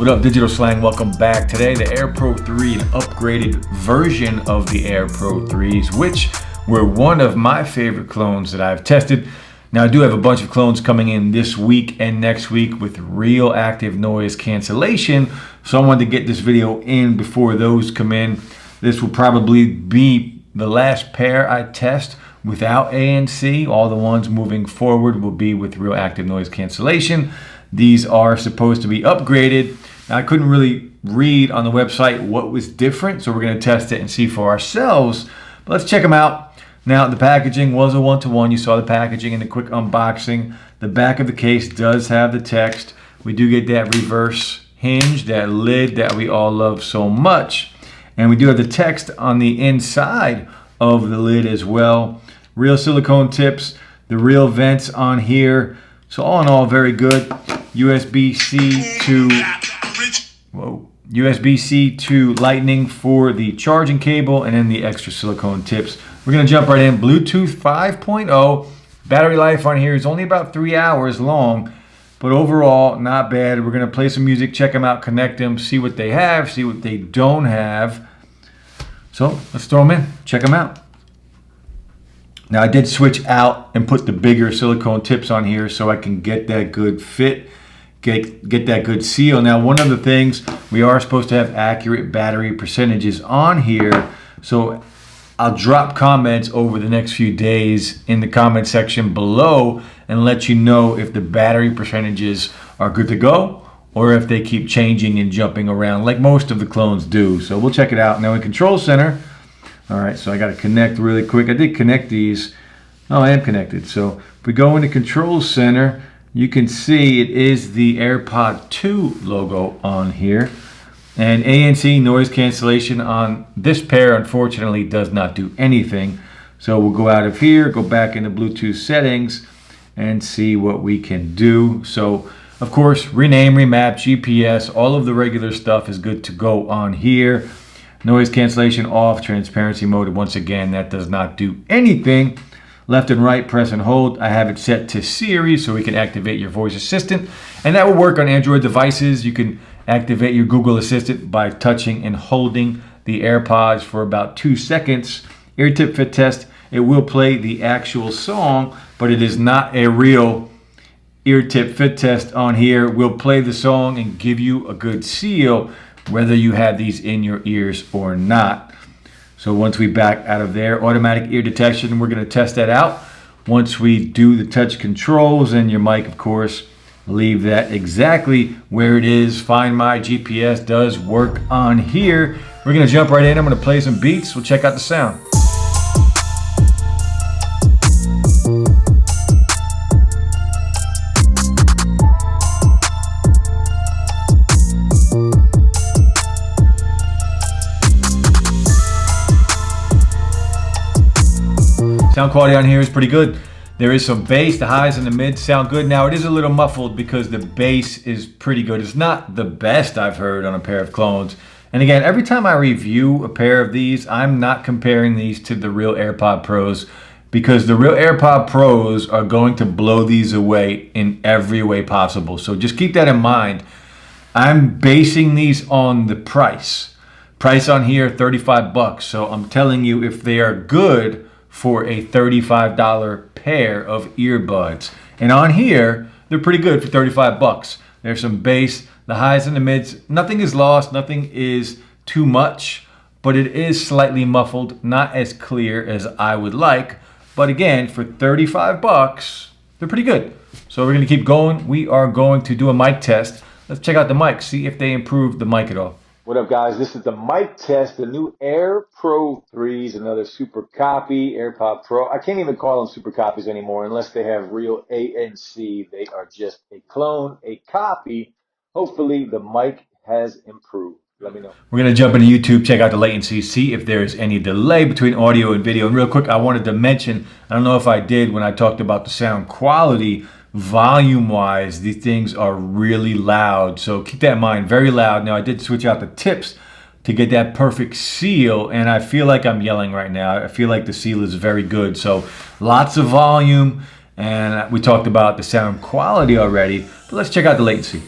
What up, Digital Slang? Welcome back. Today, the Air Pro 3, an upgraded version of the Air Pro 3s, which were one of my favorite clones that I've tested. Now, I do have a bunch of clones coming in this week and next week with real active noise cancellation, so I wanted to get this video in before those come in. This will probably be the last pair I test without ANC. All the ones moving forward will be with real active noise cancellation. These are supposed to be upgraded. Now, I couldn't really read on the website what was different, so we're going to test it and see for ourselves. But let's check them out. Now, the packaging was a one-to-one. You saw the packaging in the quick unboxing. The back of the case does have the text. We do get that reverse hinge, that lid that we all love so much. And we do have the text on the inside of the lid as well. Real silicone tips, the real vents on here. So all in all, very good. USB-C to Lightning for the charging cable, and then the extra silicone tips. We're gonna jump right in. Bluetooth 5.0. Battery life on here is only about 3 hours long, but overall, not bad. We're gonna play some music, check them out, connect them, see what they have, see what they don't have. So let's throw them in, check them out. Now, I did switch out and put the bigger silicone tips on here so I can get that good fit, get that good seal. Now, one of the things, we are supposed to have accurate battery percentages on here. So I'll drop comments over the next few days in the comment section below and let you know if the battery percentages are good to go or if they keep changing and jumping around like most of the clones do. So we'll check it out. Now, in Control Center, all right, so I got to connect really quick. I did connect these. Oh, I am connected. So if we go into Control Center, you can see it is the AirPod 2 logo on here. And ANC noise cancellation on this pair, unfortunately, does not do anything. So we'll go out of here, go back into Bluetooth settings, and see what we can do. So, of course, rename, remap, GPS, all of the regular stuff is good to go on here. Noise cancellation off, transparency mode. Once again, that does not do anything. Left and right, press and hold. I have it set to Siri so we can activate your voice assistant. And that will work on Android devices. You can activate your Google Assistant by touching and holding the AirPods for about 2 seconds. Ear tip fit test. It will play the actual song, but it is not a real ear tip fit test on here. We'll play the song and give you a good seal whether you have these in your ears or not. So once we back out of there, automatic ear detection, we're going to test that out. Once we do the touch controls and your mic, of course, leave that exactly where it is. Find My GPS does work on here. We're going to jump right in. I'm going to play some beats. We'll check out the sound. Sound quality on here is pretty good. There is some bass. The highs and the mids sound good. Now, it is a little muffled because the bass is pretty good. It's not the best I've heard on a pair of clones. And again, every time I review a pair of these, I'm not comparing these to the real AirPod Pros because the real AirPod Pros are going to blow these away in every way possible. So just keep that in mind. I'm basing these on the price. Price on here, 35 bucks. So I'm telling you, if they are good for a $35 pair of earbuds. And on here, they're pretty good for 35 bucks. There's some bass, the highs and the mids. Nothing is lost, nothing is too much, but it is slightly muffled, not as clear as I would like. But again, for 35 bucks, they're pretty good. So we're gonna keep going. We are going to do a mic test. Let's check out the mic, see if they improved the mic at all. What up, guys? This is the mic test, the new Air Pro 3s, another super copy, AirPod Pro. I can't even call them super copies anymore unless they have real ANC. They are just a clone, a copy. Hopefully, the mic has improved. Let me know. We're going to jump into YouTube, check out the latency, see if there is any delay between audio and video. And real quick, I wanted to mention, I don't know if I did when I talked about the sound quality, volume-wise, these things are really loud. So keep that in mind, very loud. Now, I did switch out the tips to get that perfect seal, and I feel like I'm yelling right now. I feel like the seal is very good. So lots of volume, and we talked about the sound quality already, but let's check out the latency.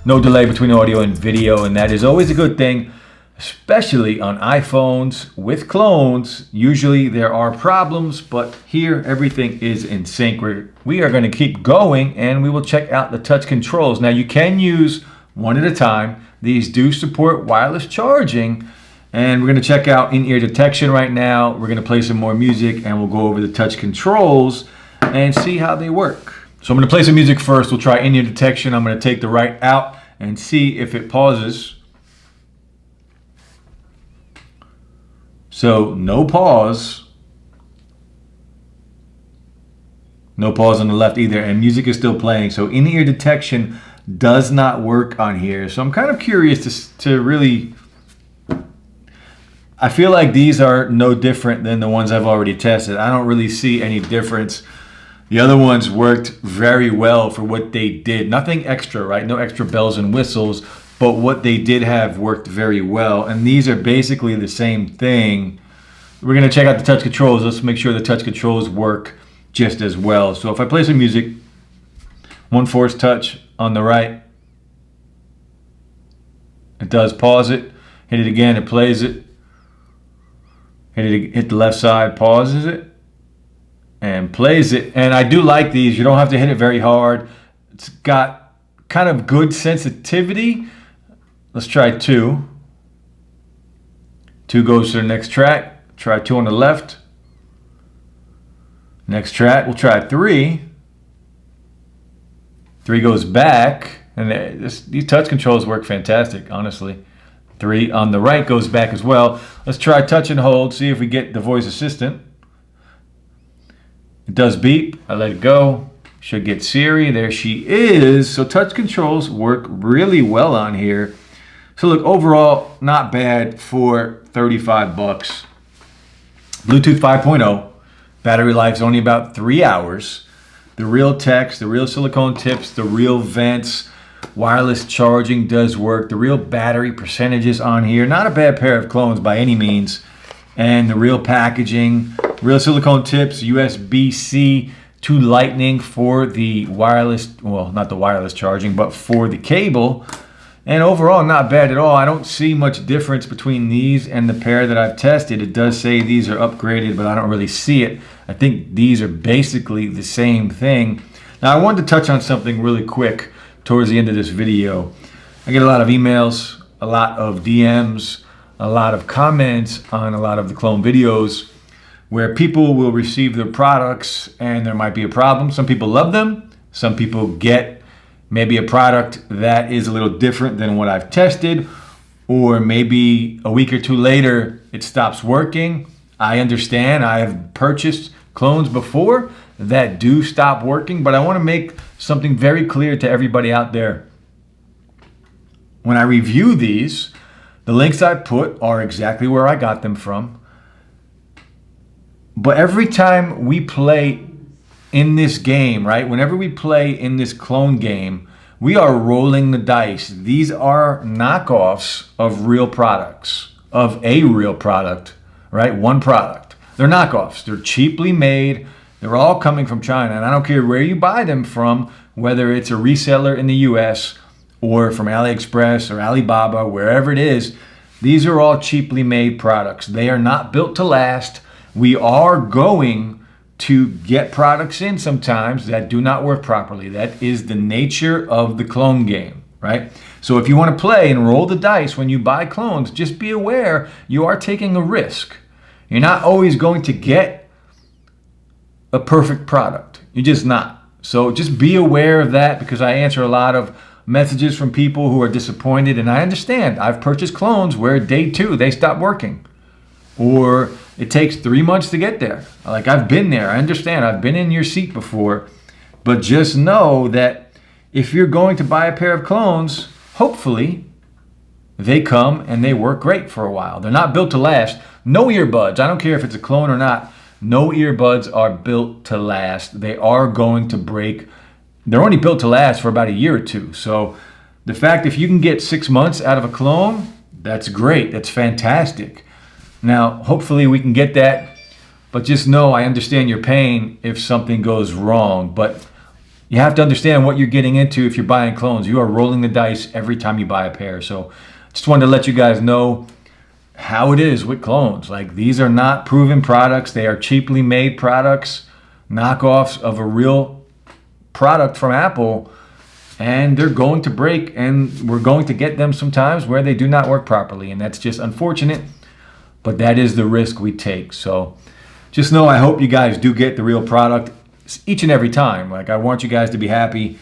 No delay between audio and video, and that is always a good thing, especially on iPhones with clones. Usually there are problems, but here everything is in sync. We are going to keep going, and we will check out the touch controls. Now you can use one at a time. These do support wireless charging, and we're going to check out in-ear detection right now. We're going to play some more music, and we'll go over the touch controls and see how they work. So I'm going to play some music first. We'll try in-ear detection. I'm going to take the right out and see if it pauses. So no pause. No pause on the left either, and music is still playing. So in-ear detection does not work on here. So I'm kind of curious to really... I feel like these are no different than the ones I've already tested. I don't really see any difference. The other ones worked very well for what they did. Nothing extra, right? No extra bells and whistles, but what they did have worked very well. And these are basically the same thing. We're gonna check out the touch controls. Let's make sure the touch controls work just as well. So if I play some music, one force touch on the right, it does pause it. Hit it again, it plays it. Hit the left side, pauses it, and plays it. And I do like these. You don't have to hit it very hard. It's got kind of good sensitivity. Let's try 2. 2 goes to the next track. Try 2 on the left. Next track, we'll try 3. 3 goes back. And these touch controls work fantastic, honestly. 3 on the right goes back as well. Let's try touch and hold, see if we get the voice assistant. It does beep. I let it go. Should get Siri. There she is. So touch controls work really well on here. So look, overall, not bad for 35 bucks. Bluetooth 5.0. Battery life's only about 3 hours. The real text, the real silicone tips, the real vents. Wireless charging does work. The real battery percentages on here. Not a bad pair of clones by any means. And the real packaging. Real silicone tips, USB-C to Lightning for the wireless, well, not the wireless charging, but for the cable. And overall, not bad at all. I don't see much difference between these and the pair that I've tested. It does say these are upgraded, but I don't really see it. I think these are basically the same thing. Now, I wanted to touch on something really quick towards the end of this video. I get a lot of emails, a lot of DMs, a lot of comments on a lot of the clone videos where people will receive their products and there might be a problem. Some people love them. Some people get maybe a product that is a little different than what I've tested, or maybe a week or 2 later it stops working. I understand. I have purchased clones before that do stop working, but I want to make something very clear to everybody out there. When I review these, the links I put are exactly where I got them from. But every time we play in this game, right? Whenever we play in this clone game, we are rolling the dice. These are knockoffs of real products, of a real product, right? One product. They're knockoffs. They're cheaply made. They're all coming from China. And I don't care where you buy them from, whether it's a reseller in the US or from AliExpress or Alibaba, wherever it is, these are all cheaply made products. They are not built to last. We are going to get products in sometimes that do not work properly. That is the nature of the clone game, right? So if you want to play and roll the dice when you buy clones, just be aware you are taking a risk. You're not always going to get a perfect product. You're just not. So just be aware of that, because I answer a lot of messages from people who are disappointed, and I understand. I've purchased clones where day 2 they stop working, or it takes 3 months to get there. Like, I've been there. I understand. I've been in your seat before. But just know that if you're going to buy a pair of clones, hopefully they come and they work great for a while. They're not built to last. No earbuds. I don't care if it's a clone or not. No earbuds are built to last. They are going to break. They're only built to last for about a year or 2. So the fact if you can get 6 months out of a clone, that's great. That's fantastic. Now, hopefully we can get that, but just know I understand your pain if something goes wrong. But you have to understand what you're getting into if you're buying clones. You are rolling the dice every time you buy a pair. So just wanted to let you guys know how it is with clones. Like, these are not proven products. They are cheaply made products, knockoffs of a real product from Apple, and they're going to break, and we're going to get them sometimes where they do not work properly, and that's just unfortunate, but that is the risk we take. So just know, I hope you guys do get the real product each and every time. Like, I want you guys to be happy.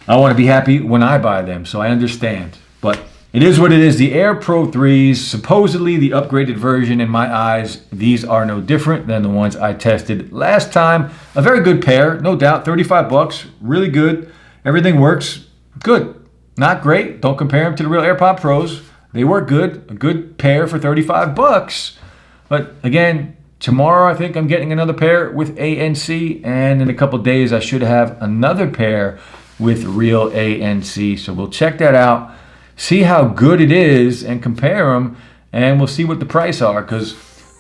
I want to be happy when I buy them, so I understand. But it is what it is. The Air Pro 3s, supposedly the upgraded version in my eyes. These are no different than the ones I tested last time. A very good pair, no doubt. 35 bucks, really good. Everything works good. Not great. Don't compare them to the real AirPod Pros. They work good. A good pair for 35 bucks. But again, tomorrow I think I'm getting another pair with ANC, and in a couple days I should have another pair with real ANC. So we'll check that out, see how good it is, and compare them, and we'll see what the price are, because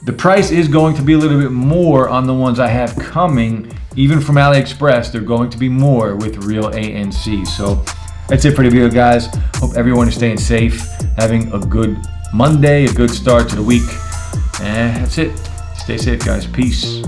the price is going to be a little bit more on the ones I have coming, even from AliExpress. They're going to be more with real ANC. So that's it for the video, guys. Hope everyone is staying safe, having a good Monday, a good start to the week, and that's it. Stay safe, guys. Peace.